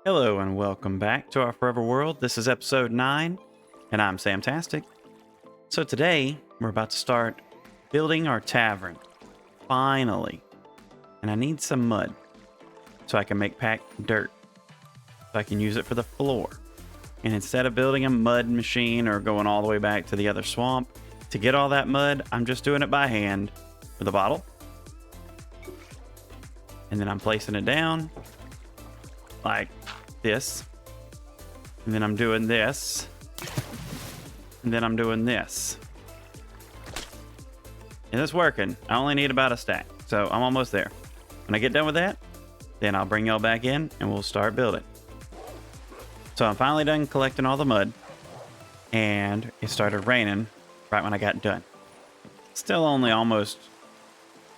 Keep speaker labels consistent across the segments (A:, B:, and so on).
A: Hello and welcome back to our Forever World. This is episode 9, and I'm Samtastik. So today, we're about to start building our tavern. Finally. And I need some mud so I can make packed dirt. So I can use it for the floor. And instead of building a mud machine or going all the way back to the other swamp, to get all that mud, I'm just doing it by hand with a bottle. And then I'm placing it down like this, and then I'm doing this, and then I'm doing this, and it's working. I only need about a stack, so I'm almost there. When I get done with that, then I'll bring y'all back in and we'll start building. So I'm finally done collecting all the mud, and it started raining right when I got done. Still only almost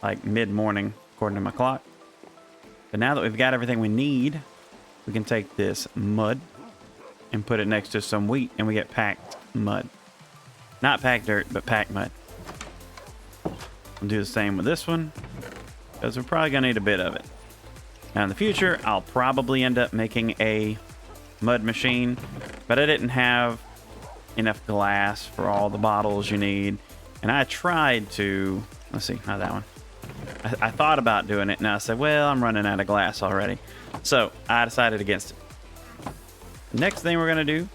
A: like mid-morning according to my clock, but now that we've got everything we need, we can take this mud and put it next to some wheat, and we get packed mud. Not packed dirt, but packed mud. I'll do the same with this one, because we're probably going to need a bit of it. Now in the future, I'll probably end up making a mud machine, but I didn't have enough glass for all the bottles you need. And I tried to, let's see, not that one. I thought about doing it, and I said, well, I'm running out of glass already. So I decided against it. Next thing we're going to do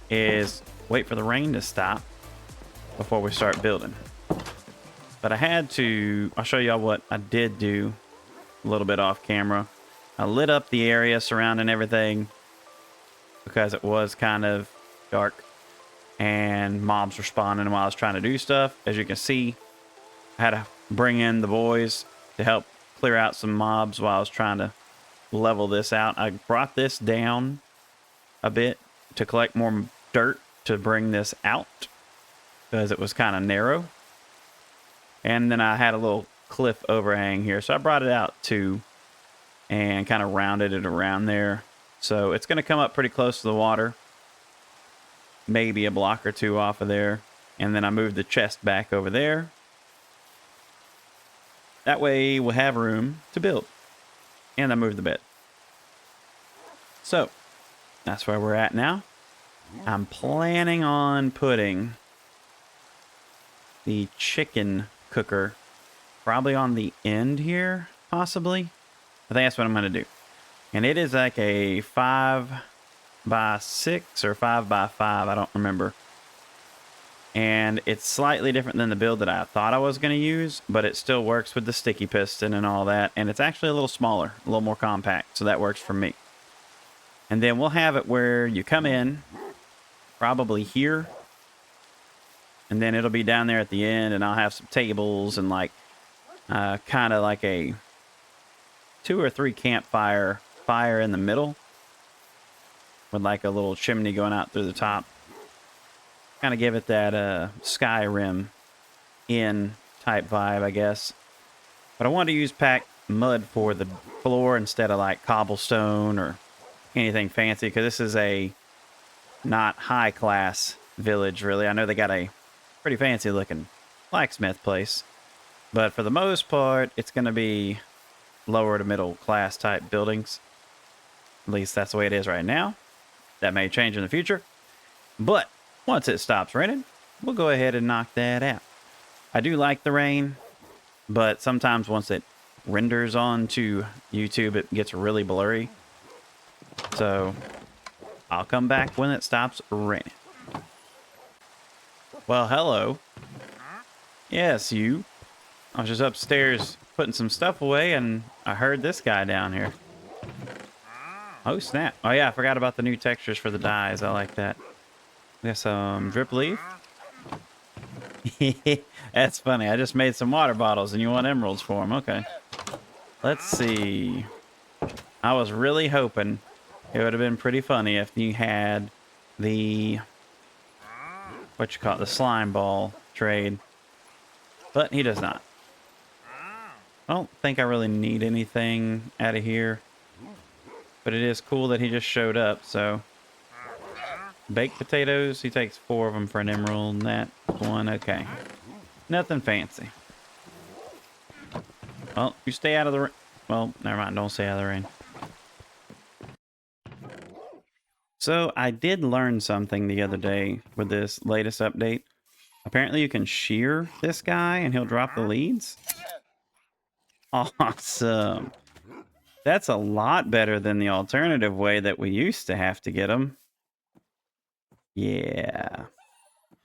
A: is wait for the rain to stop before we start building. But I had to, I'll show y'all what I did do a little bit off camera. I lit up the area surrounding everything because it was kind of dark and mobs were spawning while I was trying to do stuff. As you can see, I had to bring in the boys to help clear out some mobs while I was trying to level this out. I brought this down a bit to collect more dirt to bring this out because it was kind of narrow. And then I had a little cliff overhang here, so I brought it out too and kind of rounded it around there. So it's going to come up pretty close to the water, maybe a block or two off of there. And then I moved the chest back over there. That way we'll have room to build. And I moved the bed. So that's where we're at now. I'm planning on putting the chicken cooker probably on the end here, possibly. I think that's what I'm going to do. And it is like a 5x6 or 5x5. I don't remember. And it's slightly different than the build that I thought I was going to use, but it still works with the sticky piston and all that. And it's actually a little smaller, a little more compact, so that works for me. And then we'll have it where you come in, probably here, and then it'll be down there at the end, and I'll have some tables and like kind of like a 2 or 3 campfire fire in the middle with like a little chimney going out through the top. Kind of give it that Skyrim in type vibe, I guess. But I wanted to use packed mud for the floor instead of like cobblestone or anything fancy, because this is a not high class village, really. I know they got a pretty fancy looking blacksmith place, but for the most part, it's going to be lower to middle class type buildings. At least that's the way it is right now. That may change in the future, but once it stops raining, we'll go ahead and knock that out. I do like the rain, but sometimes once it renders onto YouTube, it gets really blurry. So I'll come back when it stops raining. Well, hello. Yes, you. I was just upstairs putting some stuff away, and I heard this guy down here. Oh, snap. Oh, yeah, I forgot about the new textures for the dyes. I like that. We got some drip leaf. That's funny. I just made some water bottles and you want emeralds for them. Okay. Let's see. I was really hoping it would have been pretty funny if you had the, what you call it, the slime ball trade. But he does not. I don't think I really need anything out of here. But it is cool that he just showed up, so. Baked potatoes, he takes 4 of them for an emerald. That one, okay. Nothing fancy. Well, you stay out of the rain. Well, never mind, don't stay out of the rain. So I did learn something the other day with this latest update. Apparently you can shear this guy and he'll drop the leads. Awesome. That's a lot better than the alternative way that we used to have to get them. Yeah.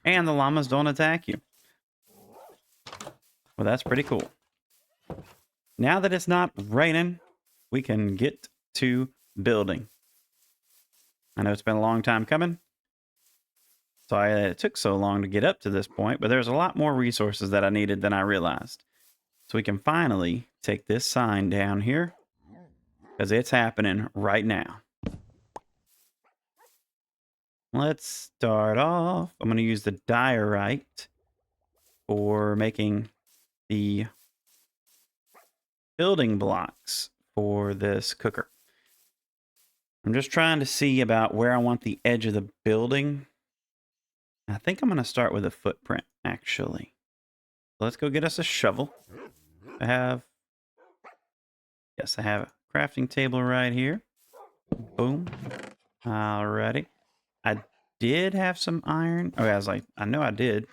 A: And the llamas don't attack you. Well, that's pretty cool. Now that it's not raining, we can get to building. I know it's been a long time coming. Sorry that it took so long to get up to this point, but there's a lot more resources that I needed than I realized. So we can finally take this sign down here because it's happening right now. Let's start off. I'm going to use the diorite for making the building blocks for this cooker. I'm just trying to see about where I want the edge of the building. I think I'm going to start with a footprint, actually. Let's go get us a shovel. I have a crafting table right here. Boom. Alrighty. I did have some iron. Oh, I know I did.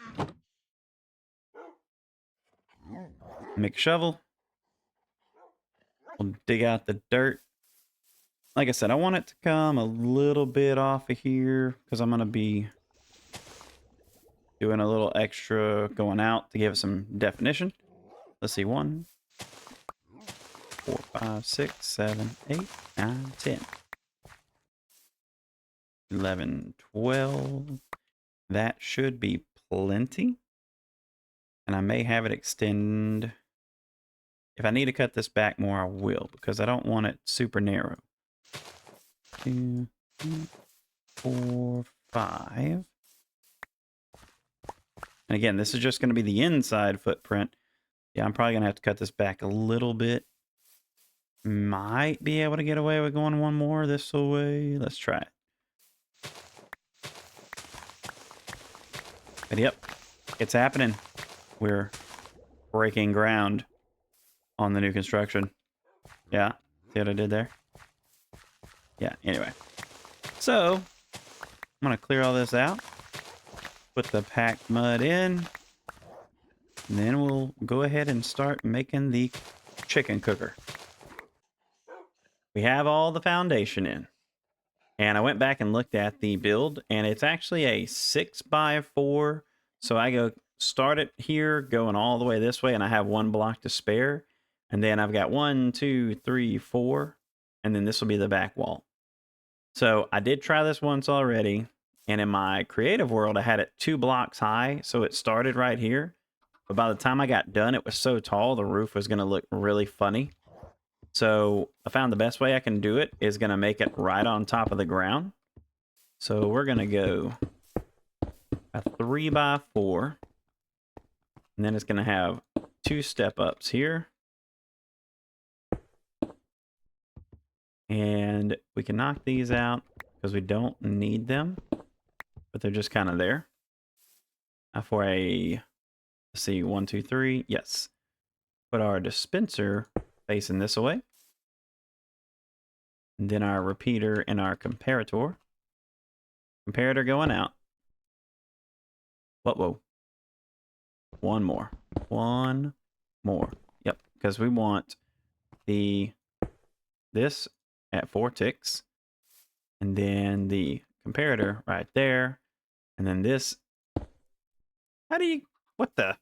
A: Make a shovel. We'll dig out the dirt. Like I said, I want it to come a little bit off of here because I'm going to be doing a little extra going out to give it some definition. Let's see. 1, 4, 5, 6, 7, 8, 9, 10. 11, 12. That should be plenty. And I may have it extend. If I need to cut this back more, I will, because I don't want it super narrow. 2, 3, 4, 5. And again, this is just going to be the inside footprint. Yeah, I'm probably going to have to cut this back a little bit. Might be able to get away with going one more this way. Let's try it. But yep, it's happening. We're breaking ground on the new construction. Yeah, see what I did there? Yeah, anyway. So, I'm going to clear all this out. Put the packed mud in. And then we'll go ahead and start making the chicken cooker. We have all the foundation in. And I went back and looked at the build, and it's actually a 6x4. So I go start it here, going all the way this way, and I have one block to spare. And then I've got 1, 2, 3, 4, and then this will be the back wall. So I did try this once already, and in my creative world, I had it 2 blocks high, so it started right here. But by the time I got done, it was so tall, the roof was going to look really funny. So I found the best way I can do it is going to make it right on top of the ground. So we're going to go a 3x4. And then it's going to have 2 step-ups here. And we can knock these out because we don't need them. But they're just kind of there. For a, let's see, 1, 2, 3. Yes. Put our dispenser facing this way. And then our repeater and our comparator. Comparator going out. Whoa. One more. One more. Yep, because we want this at 4 ticks. And then the comparator right there. And then this. What the?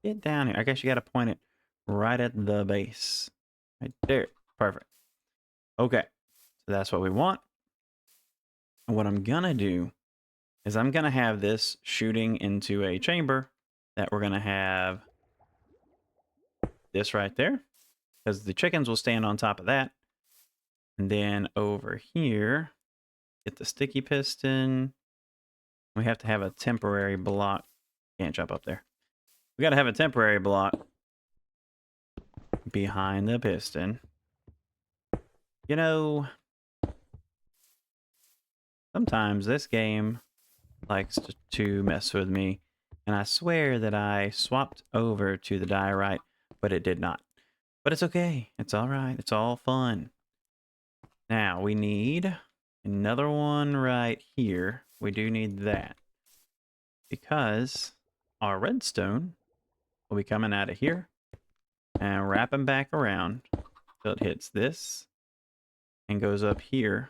A: Get down here. I guess you got to point it right at the base. Right there. Perfect. Okay. So that's what we want. And what I'm going to do is I'm going to have this shooting into a chamber that we're going to have this right there. Because the chickens will stand on top of that. And then over here, get the sticky piston. We have to have a temporary block. Can't jump up there. We got to have a temporary block behind the piston. You know, sometimes this game likes to mess with me. And I swear that I swapped over to the diorite, but it did not. But it's okay. It's all right. It's all fun. Now we need Another one right here. We do need that. Because our redstone will be coming out of here and wrapping back around till it hits this and goes up here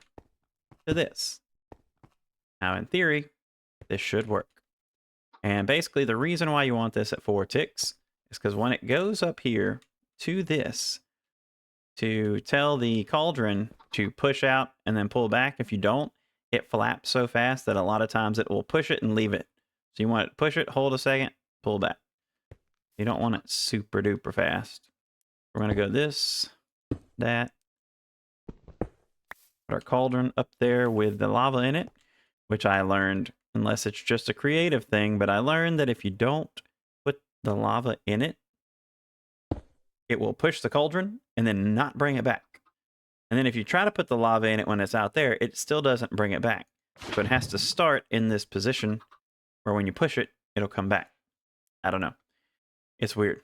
A: to this. Now, in theory, this should work. And basically, the reason why you want this at 4 ticks is because when it goes up here to this, to tell the cauldron to push out and then pull back, if you don't, it flaps so fast that a lot of times it will push it and leave it. So you want to push it, hold a second, pull back. You don't want it super duper fast. We're going to go this, that. Put our cauldron up there with the lava in it, which I learned, unless it's just a creative thing, but I learned that if you don't put the lava in it, it will push the cauldron and then not bring it back. And then if you try to put the lava in it when it's out there, it still doesn't bring it back. So it has to start in this position where when you push it, it'll come back. I don't know. It's weird.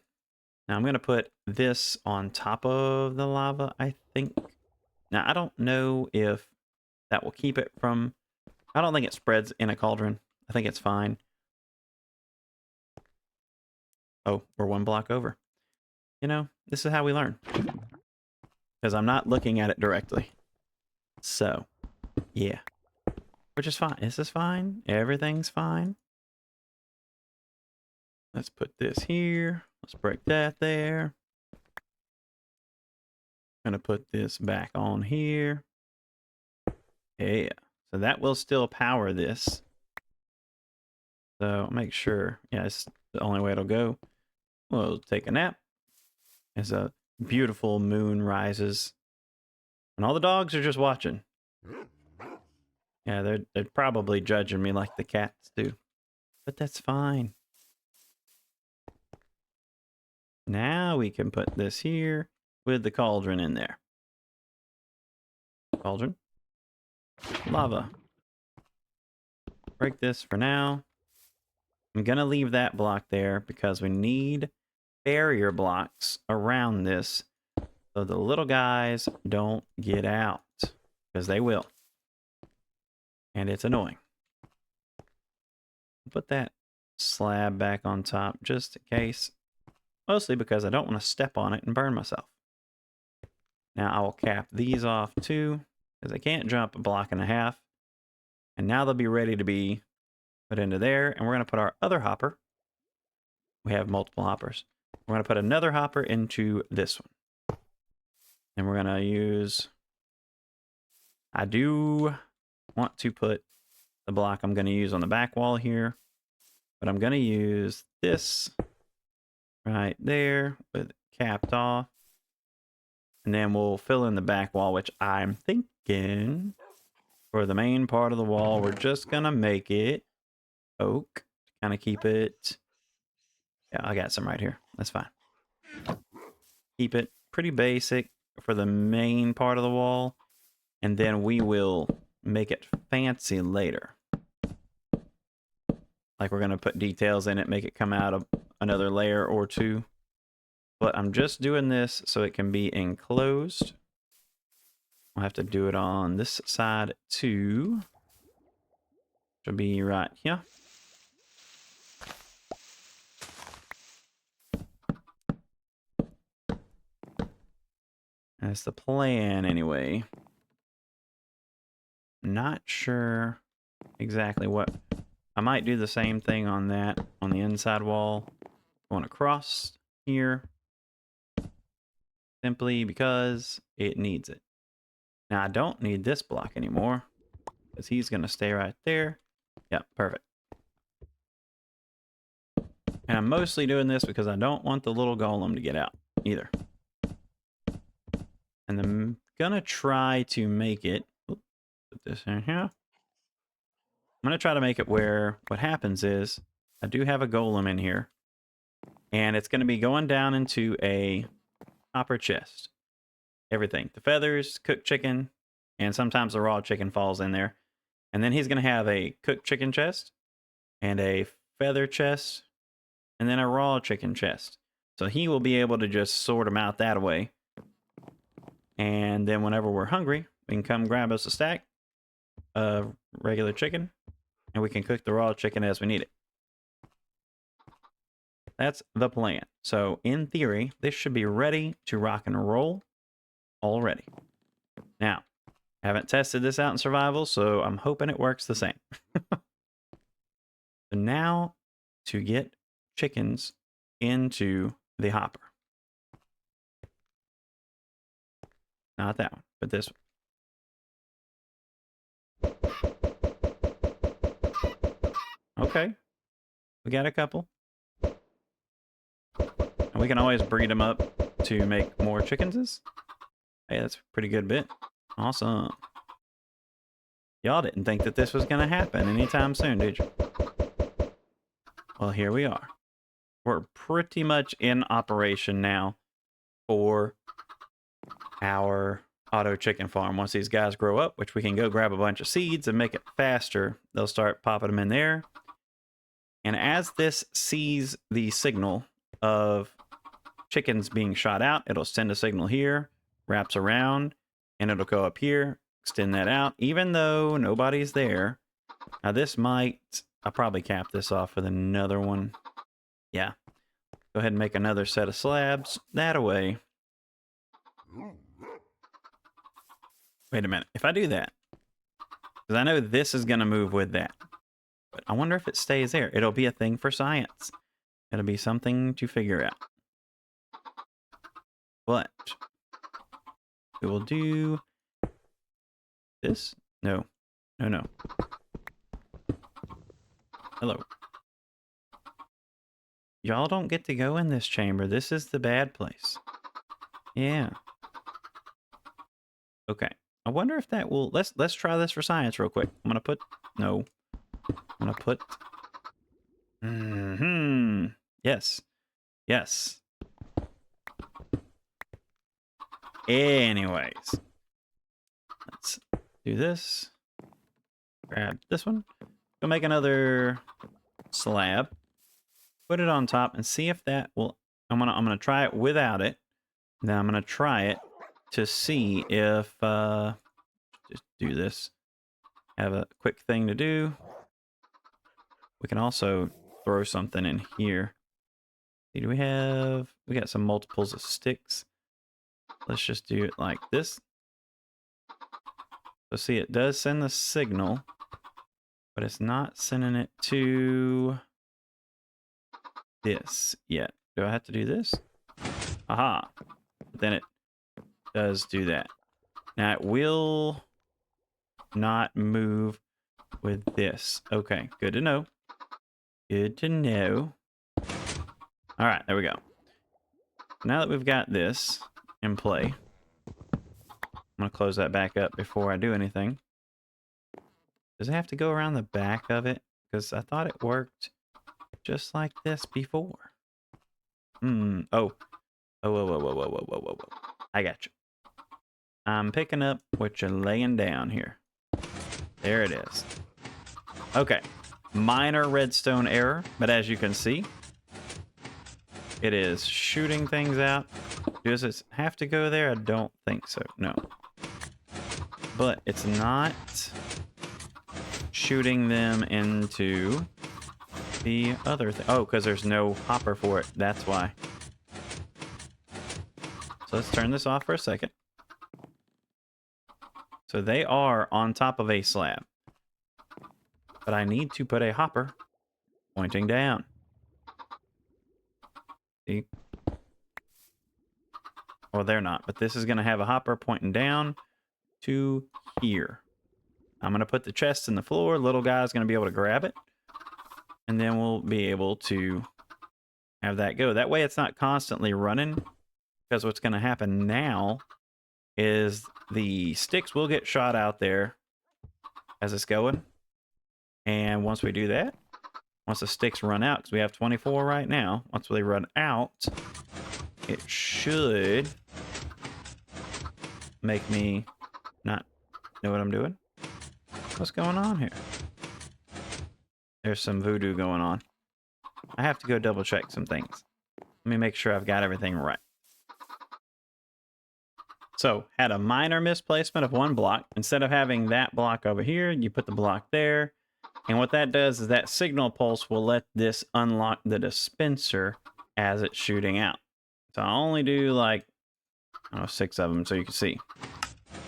A: Now I'm going to put this on top of the lava, I think. Now, I don't know if that will keep it from... I don't think it spreads in a cauldron. I think it's fine. Oh, we're 1 block over. You know, this is how we learn. Because I'm not looking at it directly. So, yeah. Which is fine. This is fine. Everything's fine. Let's put this here. Let's break that there. Gonna put this back on here. Yeah. So that will still power this. So make sure. Yeah, it's the only way it'll go. We'll take a nap. As a beautiful moon rises. And all the dogs are just watching. Yeah, they're probably judging me like the cats do. But that's fine. Now we can put this here with the cauldron in there. Cauldron. Lava. Break this for now. I'm going to leave that block there because we need barrier blocks around this so the little guys don't get out. Because they will. And it's annoying. Put that slab back on top just in case. Mostly because I don't want to step on it and burn myself. Now I will cap these off too, because they can't jump 1.5 blocks. And now they'll be ready to be put into there. And we're going to put our other hopper. We have multiple hoppers. We're going to put another hopper into this one. And we're going to use... I do want to put the block I'm going to use on the back wall here. But I'm going to use this right there with it capped off. And then we'll fill in the back wall, which I'm thinking for the main part of the wall, we're just going to make it oak to kind of keep it. Yeah, I got some right here. That's fine. Keep it pretty basic for the main part of the wall. And then we will make it fancy later. Like we're going to put details in it, make it come out of another layer or two. But I'm just doing this so it can be enclosed. I'll have to do it on this side too. Should be right here. That's the plan anyway. Not sure exactly what. I might do the same thing on that, on the inside wall. Going across here. Simply because it needs it. Now I don't need this block anymore. Because he's going to stay right there. Yep, perfect. And I'm mostly doing this because I don't want the little golem to get out either. And I'm going to try to make it... Put this in here. I'm going to try to make it where what happens is I do have a golem in here. And it's going to be going down into a copper chest. Everything. The feathers, cooked chicken, and sometimes the raw chicken falls in there. And then he's going to have a cooked chicken chest and a feather chest and then a raw chicken chest. So he will be able to just sort them out that way. And then whenever we're hungry, we can come grab us a stack regular chicken, and we can cook the raw chicken as we need it. That's the plan. So in theory, this should be ready to rock and roll already. Now, haven't tested this out in survival, so I'm hoping it works the same. So now to get chickens into the hopper. Not that one, but this one. Okay. We got a couple. And we can always breed them up to make more chickens. Hey, that's a pretty good bit. Awesome. Y'all didn't think that this was going to happen anytime soon, did you? Well, here we are. We're pretty much in operation now for our auto chicken farm. Once these guys grow up, which we can go grab a bunch of seeds and make it faster, they'll start popping them in there. And as this sees the signal of chickens being shot out, it'll send a signal here, wraps around, and it'll go up here, extend that out, even though nobody's there. Now this might, I'll probably cap this off with another one. Yeah. Go ahead and make another set of slabs. That away. Wait a minute. If I do that, because I know this is going to move with that, but I wonder if it stays there. It'll be a thing for science. It'll be something to figure out. But we will do this. No. No, no. Hello. Y'all don't get to go in this chamber. This is the bad place. Yeah. Okay. I wonder if that will... Let's try this for science real quick. I'm gonna put... No. I'm gonna put... Yes. Yes. Anyways. Let's do this. Grab this one. Go make another slab. Put it on top and see if that will... I'm gonna try it without it. Then I'm gonna try it to see if just do this. Have a quick thing to do. We can also throw something in here. Do we got some multiples of sticks. Let's just do it like this. So see, it does send the signal, but it's not sending it to this yet. Do I have to do this? Aha. Then it does do that. Now it will not move with this. Okay, good to know. Good to know. All right, there we go. Now that we've got this in play, I'm going to close that back up before I do anything. Does it have to go around the back of it? Because I thought it worked just like this before. Oh. Oh, whoa, whoa, whoa, whoa, whoa, whoa, whoa, whoa. I got you. I'm picking up what you're laying down here. There it is. Okay. Minor redstone error, but as you can see, it is shooting things out. Does it have to go there? I don't think so. No. But it's not shooting them into the other thing. Oh, because there's no hopper for it. That's why. So let's turn this off for a second. So they are on top of a slab. But I need to put a hopper pointing down. See? Well, they're not, but this is going to have a hopper pointing down to here. I'm going to put the chest in the floor. Little guy's going to be able to grab it. And then we'll be able to have that go. That way it's not constantly running. Because what's going to happen now is the sticks will get shot out there as it's going. And once we do that, once the sticks run out, because we have 24 right now, once they run out, it should make me not know what I'm doing. What's going on here? There's some voodoo going on. I have to go double check some things. Let me make sure I've got everything right. So, had a minor misplacement of one block. Instead of having that block over here, you put the block there. And what that does is that signal pulse will let this unlock the dispenser as it's shooting out. So I'll only do like, I don't know, 6 of them so you can see.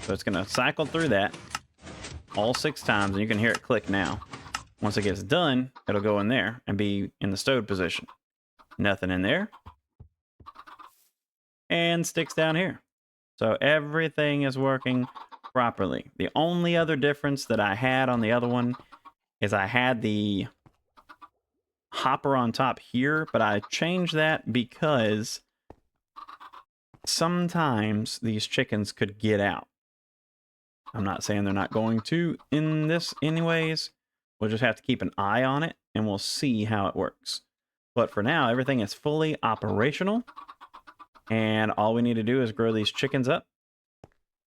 A: So it's going to cycle through that all 6 times, and you can hear it click now. Once it gets done, it'll go in there and be in the stowed position. Nothing in there. And sticks down here. So everything is working properly. The only other difference that I had on the other one is I had the hopper on top here, but I changed that because sometimes these chickens could get out. I'm not saying they're not going to in this anyways. We'll just have to keep an eye on it and we'll see how it works. But for now, everything is fully operational. And all we need to do is grow these chickens up.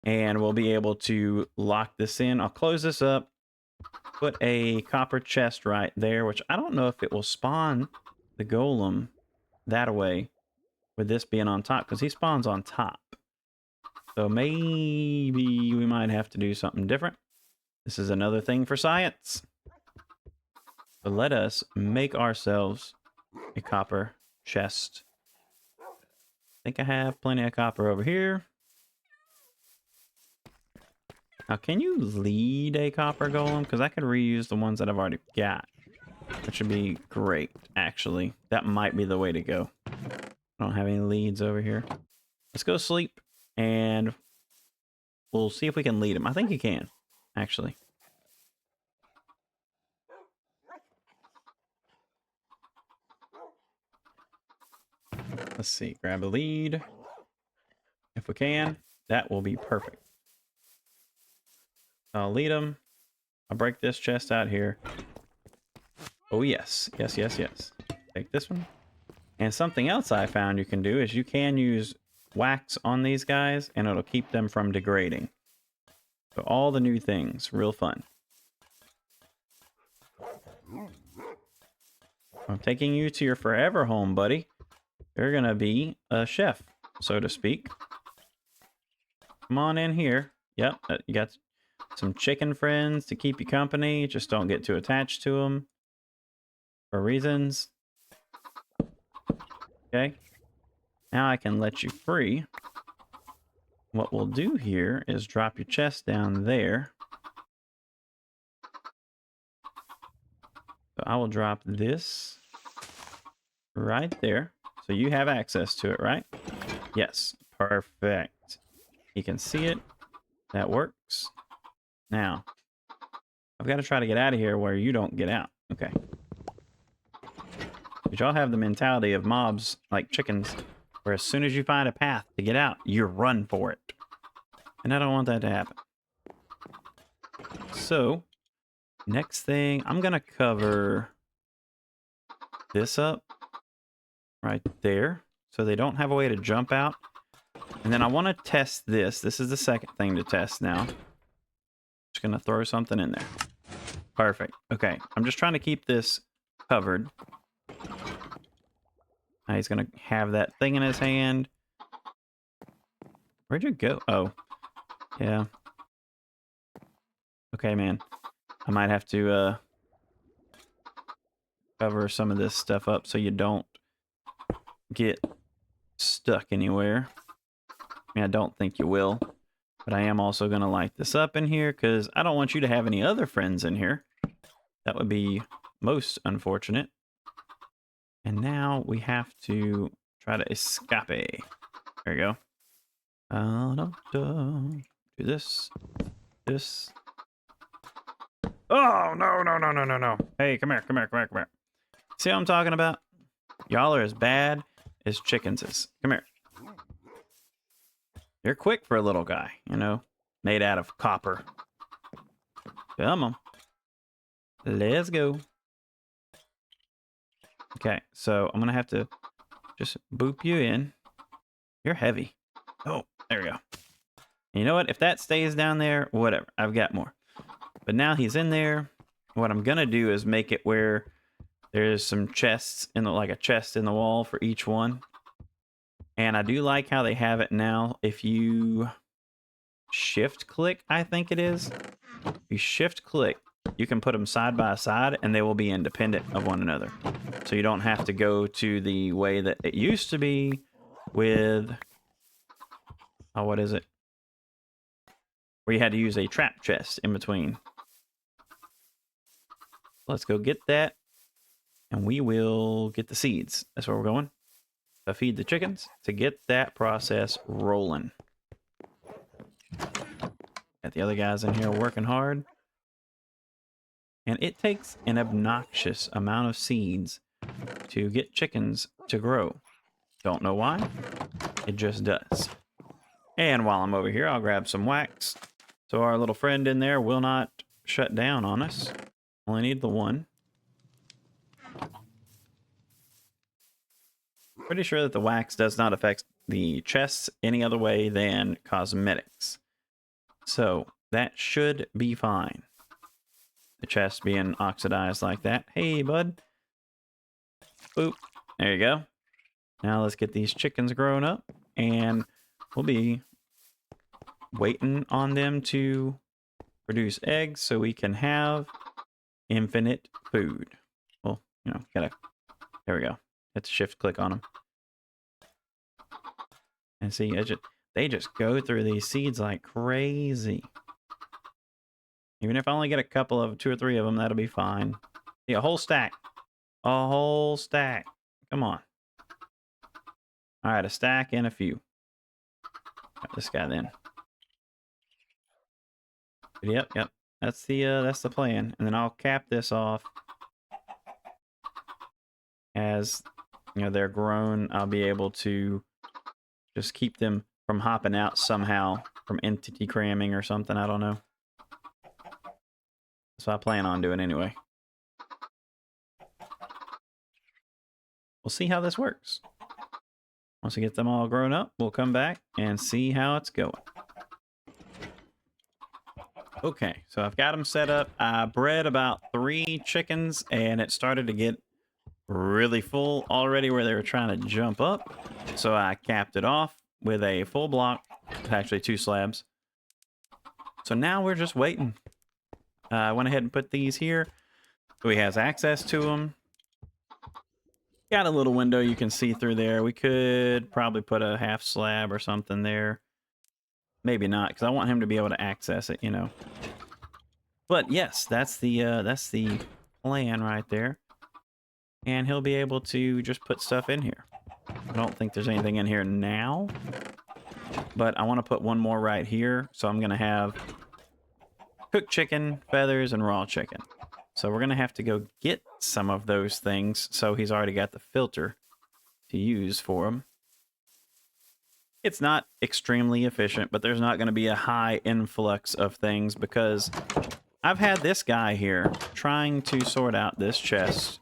A: And we'll be able to lock this in. I'll close this up. Put a copper chest right there, which I don't know if it will spawn the golem that way with this being on top, because he spawns on top. So maybe we might have to do something different. This is another thing for science. So let us make ourselves a copper chest. I think I have plenty of copper over here. Now, can you lead a copper golem? Because I could reuse the ones that I've already got. That should be great, actually. That might be the way to go. I don't have any leads over here. Let's go sleep, and we'll see if we can lead him. I think you can, actually. Let's see. Grab a lead. If we can, that will be perfect. I'll lead him. I'll break this chest out here. Oh, yes. Yes, yes, yes. Take this one. And something else I found you can do is you can use wax on these guys, and it'll keep them from degrading. So all the new things. Real fun. I'm taking you to your forever home, buddy. You're going to be a chef, so to speak. Come on in here. Yep, you got some chicken friends to keep you company. Just don't get too attached to them for reasons. Okay. Now I can let you free. What we'll do here is drop your chest down there. So I will drop this right there. So you have access to it, right? Yes. Perfect. You can see it. That works. Now, I've got to try to get out of here where you don't get out. Okay. But y'all have the mentality of mobs, like chickens, where as soon as you find a path to get out, you run for it. And I don't want that to happen. So, next thing, I'm going to cover this up right there, so they don't have a way to jump out. And then I want to test this. This is the second thing to test now. Just going to throw something in there. Perfect. Okay, I'm just trying to keep this covered. Now he's going to have that thing in his hand. Where'd you go? Oh, yeah. Okay, man. I might have to cover some of this stuff up so you don't get stuck anywhere. I mean, I don't think you will. But I am also going to light this up in here because I don't want you to have any other friends in here. That would be most unfortunate. And now we have to try to escape. There you go. Do this. This. Oh, no, no, no, no, no, no. Hey, come here, come here, come here, come here. See what I'm talking about? Y'all are as bad as chickens is. Come here. You're quick for a little guy, you know, made out of copper. Come on. Let's go. Okay, so I'm going to have to just boop you in. You're heavy. Oh, there we go. And you know what? If that stays down there, whatever. I've got more. But now he's in there. What I'm going to do is make it where there's some chests, like a chest in the wall for each one. And I do like how they have it now. If you shift click, I think it is. If you shift click, you can put them side by side and they will be independent of one another. So you don't have to go to the way that it used to be with, oh, what is it? Where you had to use a trap chest in between. Let's go get that, and we will get the seeds. That's where we're going. To feed the chickens to get that process rolling. Got the other guys in here working hard. And it takes an obnoxious amount of seeds to get chickens to grow. Don't know why. It just does. And while I'm over here, I'll grab some wax. So our little friend in there will not shut down on us. Only need the one. Pretty sure that the wax does not affect the chests any other way than cosmetics. So that should be fine. The chest being oxidized like that. Hey, bud. Boop. There you go. Now let's get these chickens growing up. And we'll be waiting on them to produce eggs so we can have infinite food. Well, you know, gotta... There we go. Hit the shift click on them. And see, they just go through these seeds like crazy. Even if I only get a couple of 2 or 3 of them, that'll be fine. See, a whole stack. A whole stack. Come on. All right, a stack and a few. Got this guy then. Yep. That's the plan. And then I'll cap this off. As you know, they're grown, I'll be able to just keep them from hopping out somehow, from entity cramming or something. I don't know. That's what I plan on doing anyway. We'll see how this works. Once we get them all grown up, we'll come back and see how it's going. Okay, so I've got them set up. I bred about 3 chickens, and it started to get really full already where they were trying to jump up. So I capped it off with a full block. Actually 2 slabs. So now we're just waiting. I went ahead and put these here so he has access to them. Got a little window you can see through there. We could probably put a half slab or something there. Maybe not, because I want him to be able to access it, you know. But yes, that's the plan right there. And he'll be able to just put stuff in here. I don't think there's anything in here now. But I want to put one more right here. So I'm going to have cooked chicken, feathers, and raw chicken. So we're going to have to go get some of those things. So he's already got the filter to use for them. It's not extremely efficient, but there's not going to be a high influx of things because I've had this guy here trying to sort out this chest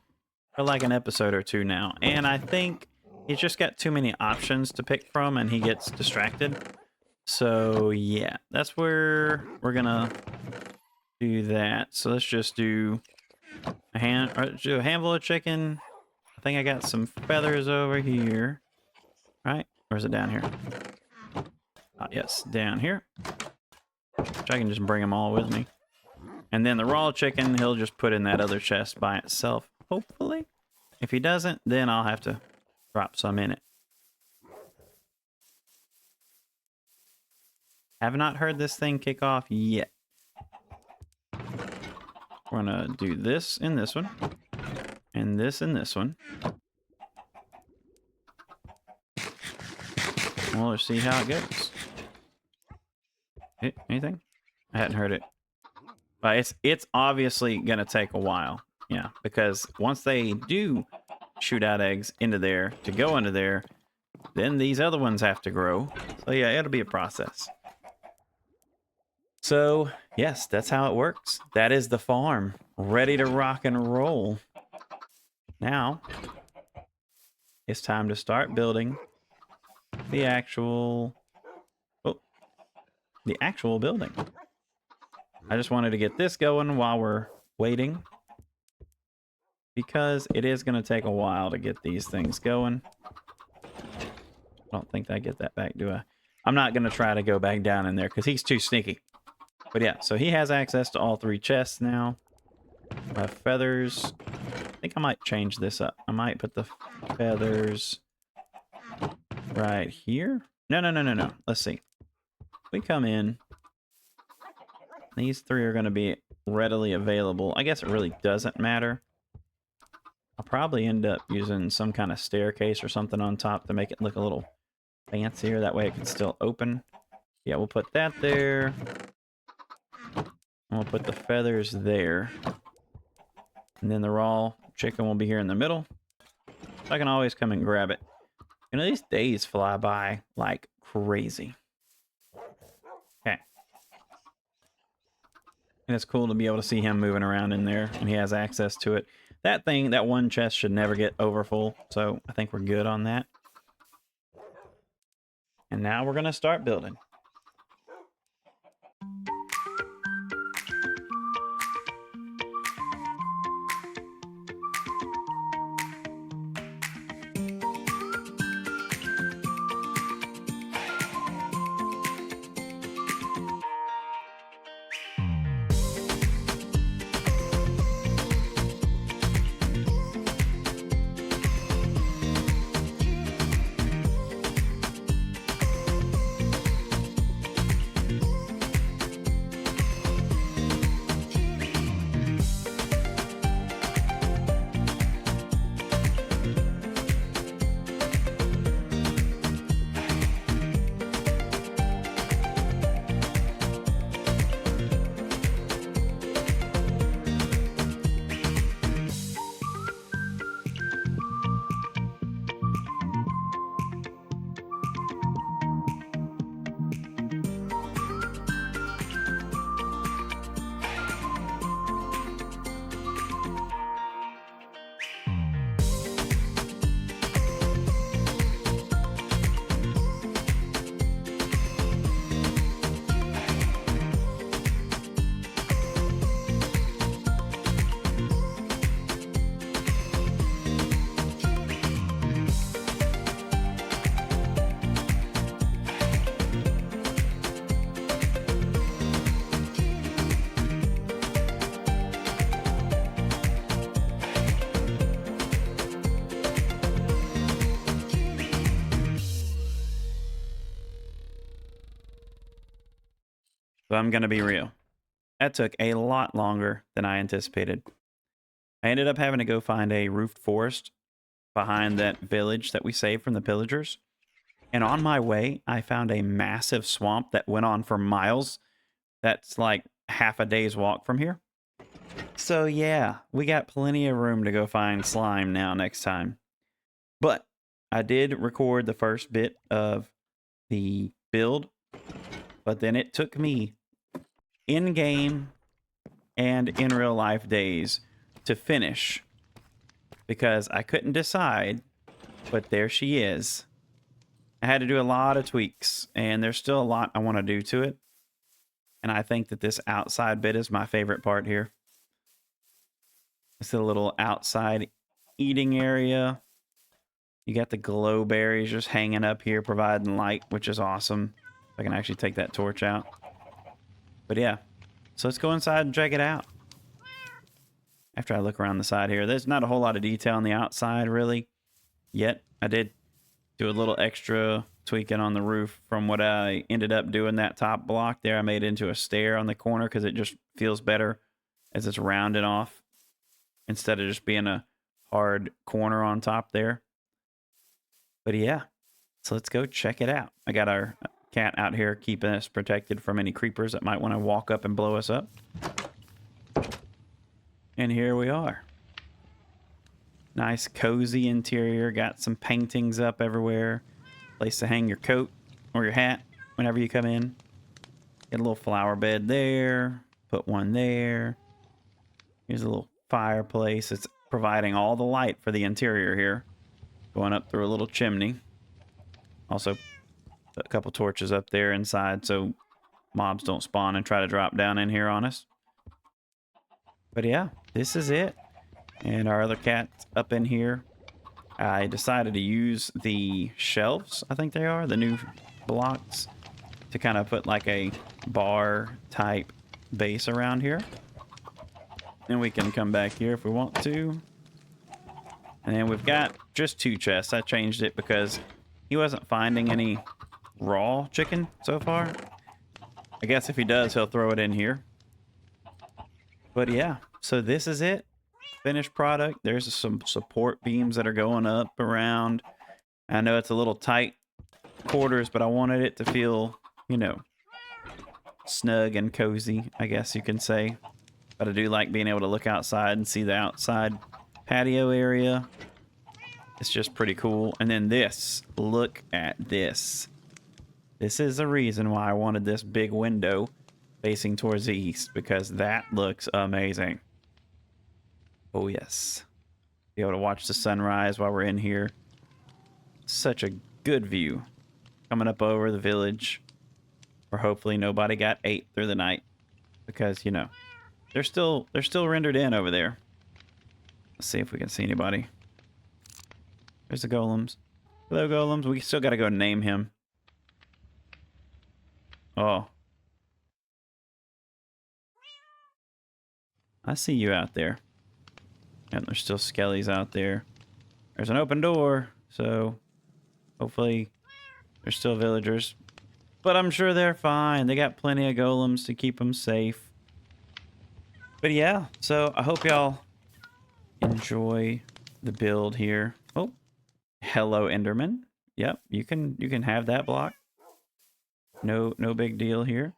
A: for like an episode or 2 now. And I think he's just got too many options to pick from and he gets distracted. So yeah, that's where we're going to do that. So let's just do a handful of chicken. I think I got some feathers over here. Right? Or is it down here? Yes, down here. Which I can just bring them all with me. And then the raw chicken, he'll just put in that other chest by itself, hopefully. If he doesn't, then I'll have to drop some in it. Have not heard this thing kick off yet. We're gonna do this in this one. And this in this one. Well, let's see how it goes. Anything? I hadn't heard it. But it's obviously going to take a while. Yeah, because once they do shoot out eggs into there, to go into there, then these other ones have to grow. So yeah, it'll be a process. So, yes, that's how it works. That is the farm. Ready to rock and roll. Now, it's time to start building the actual building. I just wanted to get this going while we're waiting because it is going to take a while to get these things going. I don't think I get that back, do I? I'm not going to try to go back down in there because he's too sneaky. But yeah, so he has access to all 3 chests now. Feathers. I think I might change this up. I might put the feathers right here. No. Let's see. We come in. These 3 are going to be readily available. I guess it really doesn't matter. I'll probably end up using some kind of staircase or something on top to make it look a little fancier. That way it can still open. Yeah, we'll put that there. And we'll put the feathers there. And then the raw chicken will be here in the middle. So I can always come and grab it. You know, these days fly by like crazy. Okay. And it's cool to be able to see him moving around in there, and he has access to it. That thing, that one chest should never get over full, so I think we're good on that. And now we're going to start building. So I'm going to be real. That took a lot longer than I anticipated. I ended up having to go find a roofed forest behind that village that we saved from the pillagers. And on my way, I found a massive swamp that went on for miles. That's like half a day's walk from here. So yeah, we got plenty of room to go find slime now next time. But I did record the first bit of the build, but then it took me in-game and in real life days to finish because I couldn't decide, but there she is. I had to do a lot of tweaks, and there's still a lot I want to do to it. And I think that this outside bit is my favorite part here. It's a little outside eating area. You got the glow berries just hanging up here, providing light, which is awesome. I can actually take that torch out. But yeah, so let's go inside and check it out. After I look around the side here, there's not a whole lot of detail on the outside, really, yet. I did do a little extra tweaking on the roof from what I ended up doing that top block there. I made it into a stair on the corner because it just feels better as it's rounded off instead of just being a hard corner on top there. But yeah, so let's go check it out. I got our cat out here keeping us protected from any creepers that might want to walk up and blow us up. And here we are. Nice cozy interior. Got some paintings up everywhere. Place to hang your coat or your hat whenever you come in. Get a little flower bed there. Put one there. Here's a little fireplace. It's providing all the light for the interior here. Going up through a little chimney. Also, a couple torches up there inside so mobs don't spawn and try to drop down in here on us. But yeah, this is it. And our other cat's up in here. I decided to use the shelves, I think they are, the new blocks to kind of put like a bar type base around here. And we can come back here if we want to. And then we've got just 2 chests. I changed it because he wasn't finding any raw chicken so far. I guess if he does, he'll throw it in here. But yeah, so this is it. Finished product. There's some support beams that are going up around. I know it's a little tight quarters, but I wanted it to feel, you know, snug and cozy, I guess you can say. But I do like being able to look outside and see the outside patio area. It's just pretty cool. And then this, look at this. This is the reason why I wanted this big window facing towards the east, because that looks amazing. Oh yes. Be able to watch the sunrise while we're in here. Such a good view. Coming up over the village, where hopefully nobody got ate through the night, because, you know, they're still rendered in over there. Let's see if we can see anybody. There's the golems. Hello, golems. We still got to go name him. Oh. I see you out there. And there's still skellies out there. There's an open door, so hopefully there's still villagers. But I'm sure they're fine. They got plenty of golems to keep them safe. But yeah, so I hope y'all enjoy the build here. Oh, hello, Enderman. Yep, you can have that block. No big deal here.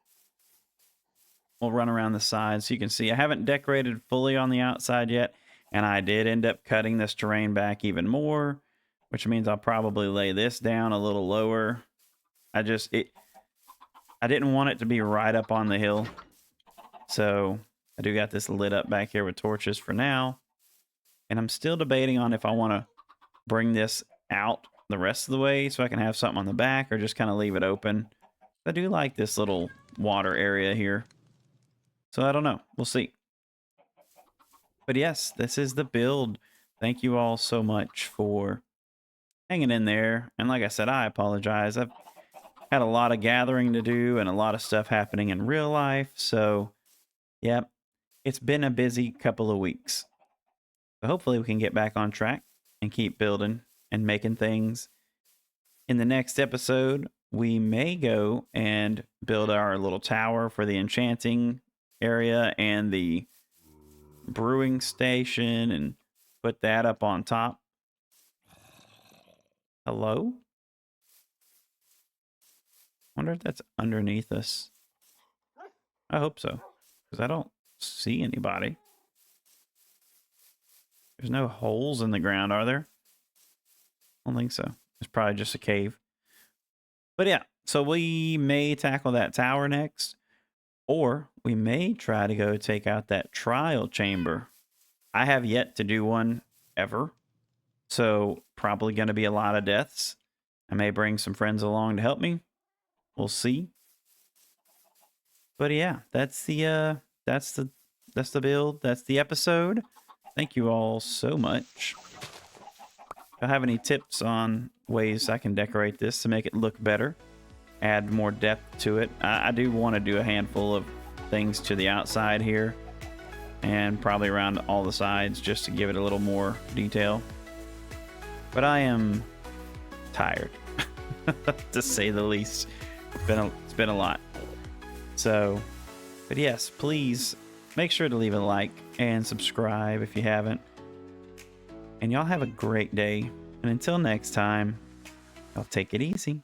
A: We'll run around the sides so you can see. I haven't decorated fully on the outside yet, and I did end up cutting this terrain back even more, which means I'll probably lay this down a little lower. I didn't want it to be right up on the hill, so I do got this lit up back here with torches for now, and I'm still debating on if I want to bring this out the rest of the way so I can have something on the back, or just kind of leave it open. I do like this little water area here, so I don't know. We'll see. But yes, this is the build. Thank you all so much for hanging in there. And like I said, I apologize. I've had a lot of gathering to do and a lot of stuff happening in real life. So, yeah, it's been a busy couple of weeks. So hopefully we can get back on track and keep building and making things. In the next episode, we may go and build our little tower for the enchanting area and the brewing station and put that up on top. Hello? Wonder if that's underneath us. I hope so, because I don't see anybody. There's no holes in the ground, are there? I don't think so. It's probably just a cave. But yeah, so we may tackle that tower next, or we may try to go take out that trial chamber. I have yet to do one ever, so probably going to be a lot of deaths. I may bring some friends along to help me. We'll see. But yeah, that's the build. That's the episode. Thank you all so much. If I have any tips on ways I can decorate this to make it look better, add more depth to it, I do want to do a handful of things to the outside here and probably around all the sides just to give it a little more detail. But I am tired, to say the least. It's been a lot. So, but yes, please make sure to leave a like and subscribe if you haven't. And y'all have a great day. And until next time, I'll take it easy.